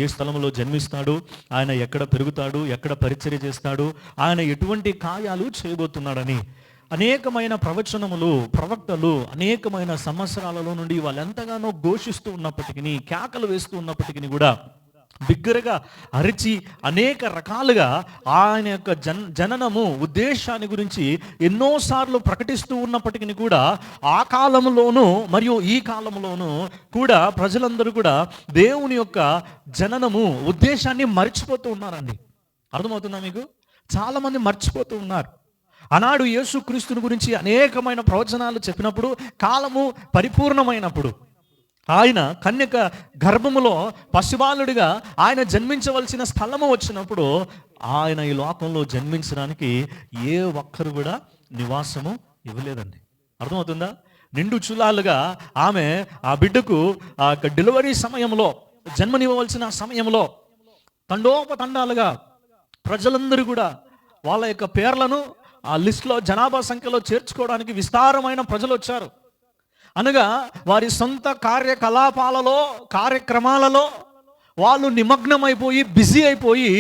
ఏ స్థలంలో జన్మిస్తాడు, ఆయన ఎక్కడ పెరుగుతాడు, ఎక్కడ పరిచర్య చేస్తాడు, ఆయన ఎటువంటి కార్యాలు చేయబోతున్నాడని అనేకమైన ప్రవచనములు, ప్రవక్తలు అనేకమైన సంవత్సరాలలో నుండి వాళ్ళు ఎంతగానో ఘోషిస్తూ ఉన్నప్పటికీ, కేకలు వేస్తూ ఉన్నప్పటికీ కూడా బిగ్గరగా అరిచి అనేక రకాలుగా ఆయన యొక్క జననము ఉద్దేశాన్ని గురించి ఎన్నోసార్లు ప్రకటిస్తూ ఉన్నప్పటికీ కూడా ఆ కాలంలోనూ మరియు ఈ కాలంలోనూ కూడా ప్రజలందరూ కూడా దేవుని యొక్క జననము ఉద్దేశాన్ని మర్చిపోతూ ఉన్నారండి. అర్థమవుతుందా మీకు? చాలామంది మర్చిపోతూ ఉన్నారు. ఆనాడు యేసుక్రీస్తుని గురించి అనేకమైన ప్రవచనాలు చెప్పినప్పుడు, కాలము పరిపూర్ణమైనప్పుడు, ఆయన కన్యక గర్భములో పసిబాలుడిగా ఆయన జన్మించవలసిన స్థలము వచ్చినప్పుడు ఆయన ఈ లోకంలో జన్మించడానికి ఏ ఒక్కరు కూడా నివాసము ఇవ్వలేదండి. అర్థమవుతుందా? నిండు చులాలుగా ఆమె ఆ బిడ్డకు ఆ డెలివరీ సమయంలో, జన్మనివ్వవలసిన సమయంలో తండోపతండాలుగా ప్రజలందరూ కూడా వాళ్ళ యొక్క పేర్లను ఆ లిస్టులో జనాభా సంఖ్యలో చేర్చుకోవడానికి విస్తారమైన ప్రజలు వచ్చారు. అనగా వారి సొంత కార్యకలాపాలలో, కార్యక్రమాలలో వాళ్ళు నిమగ్నమైపోయి, బిజీ అయిపోయి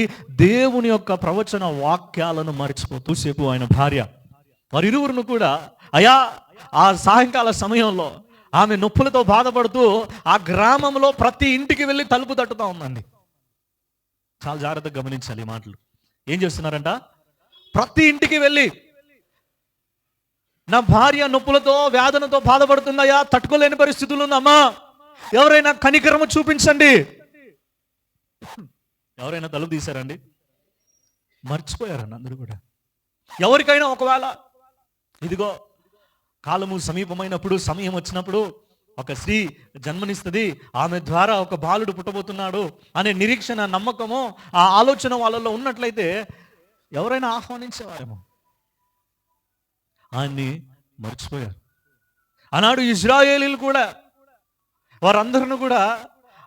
దేవుని యొక్క ప్రవచన వాక్యాలను మర్చిపోతూ సేపు ఆయన భార్య వారిరువురును కూడా అయా ఆ సాయంకాల సమయంలో ఆమె నొప్పులతో బాధపడుతూ ఆ గ్రామంలో ప్రతి ఇంటికి వెళ్ళి తలుపు తట్టుతూ ఉందండి. చాలా జాగ్రత్తగా గమనించాలి ఈ మాటలు. ఏం చేస్తున్నారంట? ప్రతి ఇంటికి వెళ్ళి, నా భార్య నొప్పులతో వేదనతో బాధపడుతుందయ్యా, తట్టుకోలేని పరిస్థితులు ఉందమ్మా, ఎవరైనా కనికరము చూపించండి. ఎవరైనా తలుపు తీశారండి? మర్చిపోయారండి అందరూ కూడా. ఎవరికైనా ఒకవేళ ఇదిగో కాలము సమీపమైనప్పుడు, సమయం వచ్చినప్పుడు ఒక స్త్రీ జన్మనిస్తుంది, ఆమె ద్వారా ఒక బాలుడు పుట్టబోతున్నాడు అనే నిరీక్షణ, నమ్మకము, ఆ ఆలోచన వాళ్ళలో ఉన్నట్లయితే ఎవరైనా ఆహ్వానించేవారేమో. ఆయన్ని మర్చిపోయారు. ఆనాడు ఇజ్రాయేలీలు కూడా వారందరిని కూడా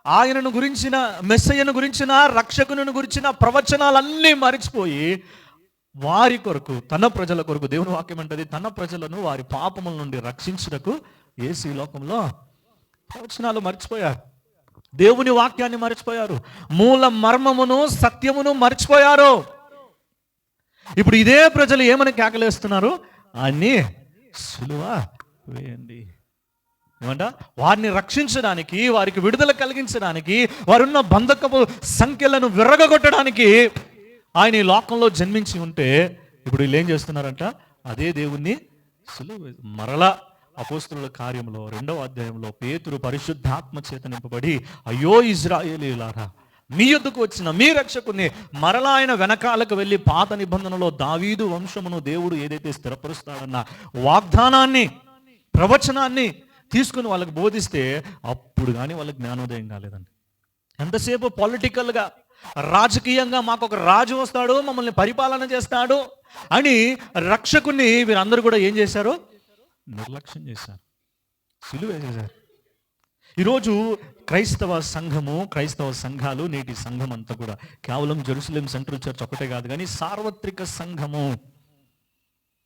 ఆయనను గురించిన, మెస్సయ్యను గురించిన, రక్షకుని గురించిన ప్రవచనాలన్నీ మర్చిపోయి వారి కొరకు, తన ప్రజల కొరకు, దేవుని వాక్యం అంటది తన ప్రజలను వారి పాపముల నుండి రక్షించుటకు యేసు ఈ లోకంలో ప్రవచనాలు మర్చిపోయారు. దేవుని వాక్యాన్ని మర్చిపోయారు. మూల మర్మమును, సత్యమును మర్చిపోయారు. ఇప్పుడు ఇదే ప్రజలు ఏమని కేకలేస్తున్నారు? అన్ని సిలువ వేయండి. ఏమంట? వారిని రక్షించడానికి, వారికి విడుదల కలిగించడానికి, వారున్న బంధకపు సంఖ్యలను విర్రగొట్టడానికి ఆయన ఈ లోకంలో జన్మించి ఉంటే ఇప్పుడు వీళ్ళు ఏం చేస్తున్నారంట? అదే దేవుణ్ణి సిలువ మరలా అపోస్తలుల కార్యంలో 2వ అధ్యాయంలో పేతురు పరిశుద్ధాత్మ చేత నింపబడి, అయ్యో ఇజ్రాయేలీయులారా, మీ యొద్దకు వచ్చిన మీ రక్షకుని మరలా ఆయన వెనకాలకు వెళ్ళి పాత నిబంధనలో దావీదు వంశమును దేవుడు ఏదైతే స్థిరపరుస్తాడన్న వాగ్దానాన్ని, ప్రవచనాన్ని తీసుకుని వాళ్ళకి బోధిస్తే అప్పుడు కానీ వాళ్ళకి జ్ఞానోదయం కాలేదండి. ఎంతసేపు పొలిటికల్గా, రాజకీయంగా మాకు ఒక రాజు వస్తాడు, మమ్మల్ని పరిపాలన చేస్తాడు అని రక్షకుని వీరందరూ కూడా ఏం చేశారు? నిర్లక్ష్యం చేశారు, సిలువ వేసేశారు. ఈరోజు క్రైస్తవ సంఘము, క్రైస్తవ సంఘాలు, నేటి సంఘం అంతా కూడా కేవలం జెరూసలేం సెంట్రల్ చర్చ్ ఒకటే కాదు కానీ సార్వత్రిక సంఘము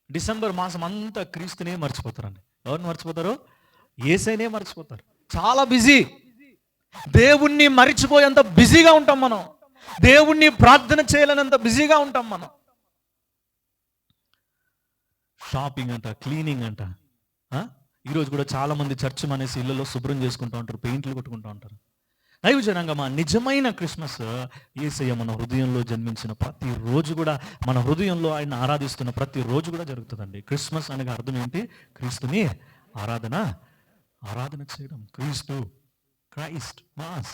డిసెంబర్ మాసం అంతా క్రీస్తునే మర్చిపోతారండి. ఎవరిని మర్చిపోతారు? యేసయ్యనే మర్చిపోతారు. చాలా బిజీ. దేవుణ్ణి మర్చిపోయేంత బిజీగా ఉంటాం మనం. దేవుణ్ణి ప్రార్థన చేయలేనంత బిజీగా ఉంటాం మనం. షాపింగ్ అంట, క్లీనింగ్ అంట. ఈరోజు కూడా చాలా మంది చర్చ్ మానేసి ఇళ్లలో శుభ్రం చేసుకుంటూ ఉంటారు, పెయింట్లు కొట్టుకుంటూ ఉంటారు. దైవజనంగా నిజమైన క్రిస్మస్ యేసయ్య మన హృదయంలో జన్మించిన ప్రతి రోజు కూడా, మన హృదయంలో ఆయన ఆరాధిస్తున్న ప్రతి రోజు కూడా జరుగుతుందండి. క్రిస్మస్ అనగా అర్థం ఏంటి? క్రీస్తుని ఆరాధన చేయడం. క్రైస్ట్ మాస్,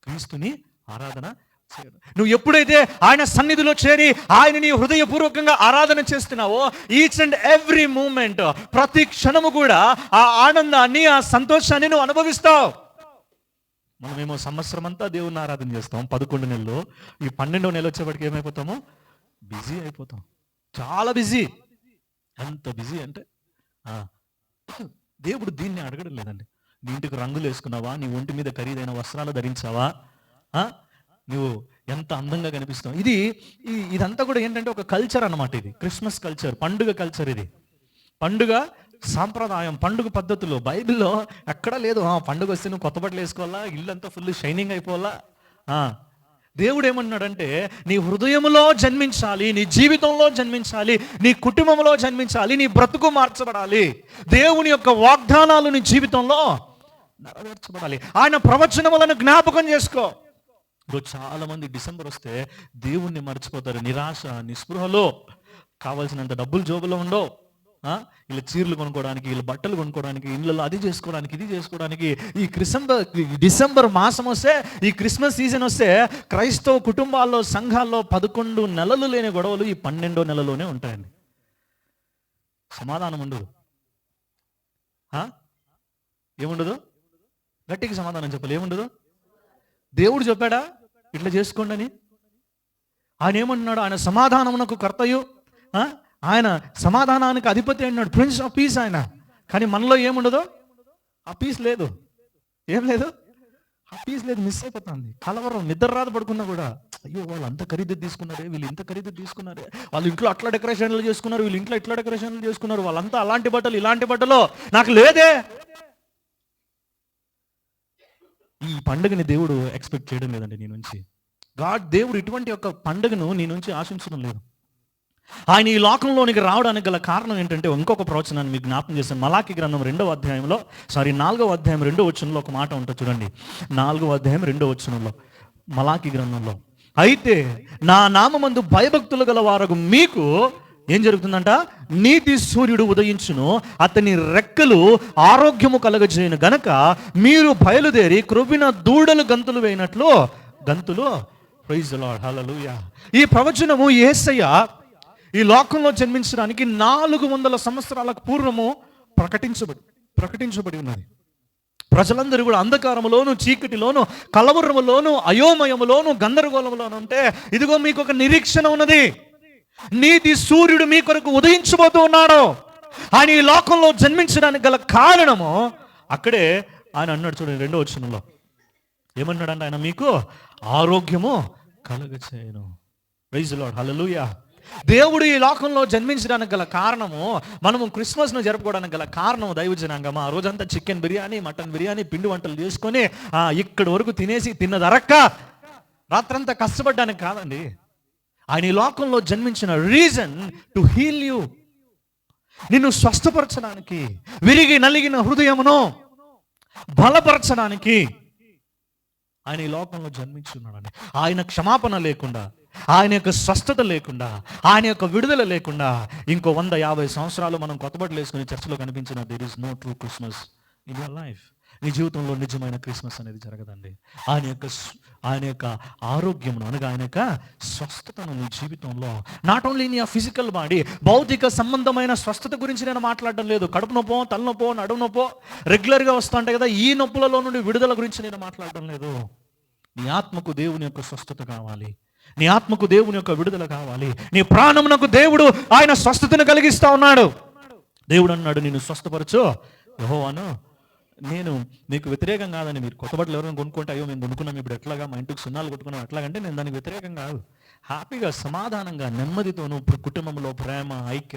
క్రీస్తుని ఆరాధన చేయడం. నువ్వు ఎప్పుడైతే ఆయన సన్నిధిలో చేరి ఆయనని హృదయపూర్వకంగా ఆరాధన చేస్తున్నావో, ఈచ్ అండ్ ఎవ్రీ మూమెంట్, ప్రతి క్షణము కూడా ఆ ఆనందాన్ని, ఆ సంతోషాన్ని నువ్వు అనుభవిస్తావు. మనమేమో సంవత్సరం అంతా దేవుణ్ణి ఆరాధన చేస్తాం 11 నెలలు. ఈ 12వ నెల వచ్చేప్పటికి ఏమైపోతాము? బిజీ అయిపోతాం. చాలా బిజీ. ఎంత బిజీ అంటే దేవుడు దీన్ని అడగడం లేదండి. నీ ఇంటికి రంగులు వేసుకున్నావా? నీ ఒంటి మీద ఖరీదైన వస్త్రాలు ధరించావా? నువ్వు ఎంత అందంగా కనిపిస్తావు? ఇదంతా కూడా ఏంటంటే ఒక కల్చర్ అన్నమాట. ఇది క్రిస్మస్ కల్చర్, పండుగ కల్చర్. ఇది పండుగ సాంప్రదాయం, పండుగ పద్ధతులు బైబిల్లో ఎక్కడా లేదు. పండుగ వస్తే నువ్వు కొత్త బట్టలు వేసుకోవాలా, ఇల్లంతా ఫుల్ షైనింగ్ అయిపోవాలా, దేవుడు ఏమన్నాడంటే నీ హృదయంలో జన్మించాలి, నీ జీవితంలో జన్మించాలి, నీ కుటుంబంలో జన్మించాలి, నీ బ్రతుకు మార్చబడాలి. దేవుని యొక్క వాగ్దానాలు నీ జీవితంలో నెరవేర్చబడాలి. ఆయన ప్రవచనములను జ్ఞాపకం చేసుకో. ఈరోజు చాలా మంది డిసెంబర్ వస్తే దేవుణ్ణి మర్చిపోతారు. నిరాశ, నిస్పృహలో, కావాల్సినంత డబ్బులు జోబులో ఉండవు. వీళ్ళ చీరలు కొనుక్కోవడానికి, వీళ్ళ బట్టలు కొనుక్కోవడానికి, ఇళ్ళలో అది చేసుకోవడానికి, ఇది చేసుకోవడానికి. ఈ డిసెంబర్ మాసం వస్తే, ఈ క్రిస్మస్ సీజన్ వస్తే క్రైస్తవ కుటుంబాల్లో, సంఘాల్లో 11 నెలలు లేని గొడవలు ఈ 12వ నెలలోనే ఉంటాయండి. సమాధానం ఉండదు. ఏముండదు? గట్టిగా సమాధానం చెప్పాలి. ఏముండదు? దేవుడు చెప్పాడా ఇట్లా చేసుకోండి అని? ఆయన ఏమంటున్నాడు? ఆయన సమాధానమునకు కర్తయు, ఆయన సమాధానానికి అధిపతి అన్నాడు, ప్రిన్స్ ఆఫ్ పీస్ ఆయన. కానీ మనలో ఏముండదు? ఆ పీస్ లేదు. ఏం లేదు? ఆ పీస్ లేదు. మిస్ అయిపోతుంది. కలవరం, నిద్ర రాదు పడుకున్నా కూడా. అయ్యో, వాళ్ళు అంత ఖరీదు తీసుకున్నారే, వీళ్ళు ఇంత ఖరీదు తీసుకున్నారే, వాళ్ళు ఇంట్లో అట్లా డెకరేషన్లు చేసుకున్నారు, వీళ్ళు ఇంట్లో ఇట్లా డెకరేషన్లు చేసుకున్నారు, వాళ్ళంతా అలాంటి బట్టలు, ఇలాంటి బట్టలు, నాకు లేదే. ఈ పండుగని దేవుడు ఎక్స్పెక్ట్ చేయడం లేదండి నీ నుంచి. దేవుడు ఇటువంటి యొక్క పండుగను నీ నుంచి ఆశించడం లేదు. ఆయన ఈ లోకంలోనికి రావడానికి గల కారణం ఏంటంటే, ఇంకొక ప్రవచనాన్ని మీకు జ్ఞాపకం చేశాను. మలాకి గ్రంథం 4వ అధ్యాయం 2వ వచనంలో ఒక మాట ఉంటుంది చూడండి. 4వ అధ్యాయం 2వ వచనంలో, మలాకి గ్రంథంలో, అయితే నా నామమందు భయభక్తులు గల వారకు మీకు ఏం జరుగుతుందంట? నీతి సూర్యుడు ఉదయించును, అతని రెక్కలు ఆరోగ్యము కలగజేయను గనక మీరు బయలుదేరి క్రొవ్విన దూడలు గంతులు వేయినట్లు గంతులు. ప్రైజ్ ది లార్డ్, హల్లెలూయా. ఈ ప్రవచనము యేసయ్య ఈ లోకంలో జన్మించడానికి 400 సంవత్సరాలకు పూర్వము ప్రకటించబడి ఉన్నది. ప్రజలందరూ కూడా అంధకారములోను, చీకటిలోను, కలవరములోను, అయోమయములోను, గందరగోళములోను ఉంటే, ఇదిగో మీకు ఒక నిరీక్షణ ఉన్నది. నీతి సూర్యుడు మీ కొరకు ఉదయించబోతూ ఉన్నాడు. ఆయన ఈ లోకంలో జన్మించడానికి గల కారణము అక్కడే ఆయన అన్నాడు చూడండి. 2వ వచనంలో ఏమన్నాడంటే, ఆయన మీకు ఆరోగ్యము కలుగచేయును. ప్రైజ్ ది లార్డ్, హల్లెలూయా. దేవుడు ఈ లోకంలో జన్మించడానికి గల కారణము, మనము క్రిస్మస్ను జరుపుకోవడానికి గల కారణం, దైవజనాంగమా ఆ రోజంతా చికెన్ బిర్యానీ, మటన్ బిర్యానీ, పిండి వంటలు చేసుకొని ఇక్కడి వరకు తినేసి తిన్నదరక్క రాత్రంతా కష్టపడ్డానికి కాదండి. ఆయన ఈ లోకంలో జన్మించిన రీజన్ టు హీల్ యూ, నిన్ను స్వస్థపరచడానికి, విరిగి నలిగిన హృదయమును బలపరచడానికి ఆయన ఈ లోకంలో జన్మించున్నాడండి. ఆయన క్షమాపణ లేకుండా, ఆయన యొక్క స్వస్థత లేకుండా, ఆయన యొక్క విడుదల లేకుండా ఇంకో 150 సంవత్సరాలు మనం కొత్త బట్టలు వేసుకుని చర్చలో కనిపించిన there is no true Christmas in your life. నీ జీవితంలో నిజమైన క్రిస్మస్ అనేది జరగదండి. ఆయన యొక్క ఆరోగ్యమును, అనగా ఆయన యొక్క స్వస్థతను నీ జీవితంలో, not only in your physical body, భౌతిక సంబంధమైన స్వస్థత గురించి నేను మాట్లాడడం లేదు. కడుపు నొప్పో, తలనొప్పో, నడుము నొప్పో రెగ్యులర్గా వస్తుంటాయి కదా, ఈ నొప్పులలో నుండి విడుదల గురించి నేను మాట్లాడడం లేదు. నీ ఆత్మకు దేవుని యొక్క స్వస్థత కావాలి, నీ ఆత్మకు దేవుని యొక్క విడుదల కావాలి, నీ ప్రాణమునకు దేవుడు ఆయన స్వస్థతను కలిగిస్తా ఉన్నాడు. దేవుడు అన్నాడు, నేను స్వస్థపరచు యెహోవాను, నేను మీకు వ్యతిరేకం కాదని. మీరు కొత్త బట్టలు ఎవరైనా కొనుక్కుంటే, అయ్యో మేము కొనుక్కున్నాం ఇప్పుడు ఎట్లాగా, మా ఇంటికి సున్నాలు కొట్టుకున్నాం ఎట్లాగంటే, నేను దానికి వ్యతిరేకం కాదు. హ్యాపీగా, సమాధానంగా, నెమ్మదితోనూ కుటుంబంలో ప్రేమ, ఐక్యత